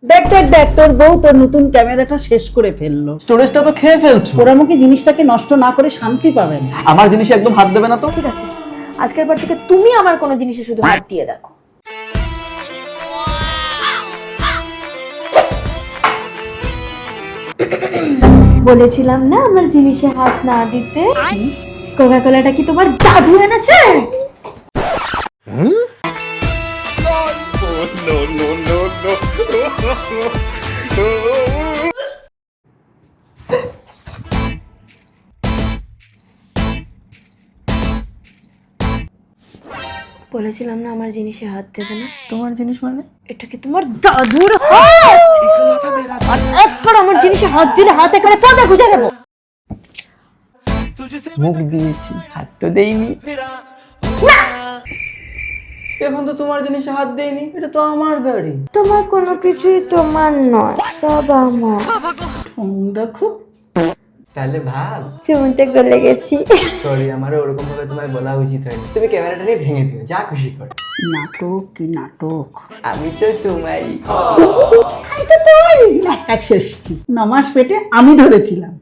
দেখ দেখ দেখ, তোর বউ তোর নতুন ক্যামেরাটা শেষ করে ফেললো। স্টোরেজটা তো খেয়ে ফেলছো। পোড়ামুখী জিনিসটাকে নষ্ট না করে শান্তি পাবেন। আমার জিনিসে একদম হাত দেবে না তো। ঠিক আছে, আজকের পর থেকে তুমি আমার কোনো জিনিসে শুধু হাত দিয়ে দেখো। বলেছিলাম না আমার জিনিসে হাত না দিতে। কোকা কোলাটা কি তোমার দাদু এনেছে? বলেছিলাম না আমার জিনিসে হাত দেবে না। তোমার জিনিস মানে? এটা কি তোমার দাদুর হাত? আর একবার আমার জিনিসে হাত দিলে হাত একেবারে পদে গুজে দেবো। মুখ দিয়েছি, হাত তো দেইনি। এখন তো তোমার জিনিসে হাত দেইনি, এটা তো আমার গাড়ি। তোমার কোনো কিছুই তোমার নয়, সব আমার। দেখো, তাহলে ভাব। চুমুতে গলে গেছি। সরি, আমারও ওরকম ভাবে তোমায় বলা উচিত হয়নি। তুমি ক্যামেরাটা নিয়ে ভেঙে দিও, যা খুশি করো। নাটক কি নাটক। আমি তো তোমারই। আমি তো তোরই লেখা ষষ্ঠী, 9 মাস পেটে আমি ধরেছিলাম।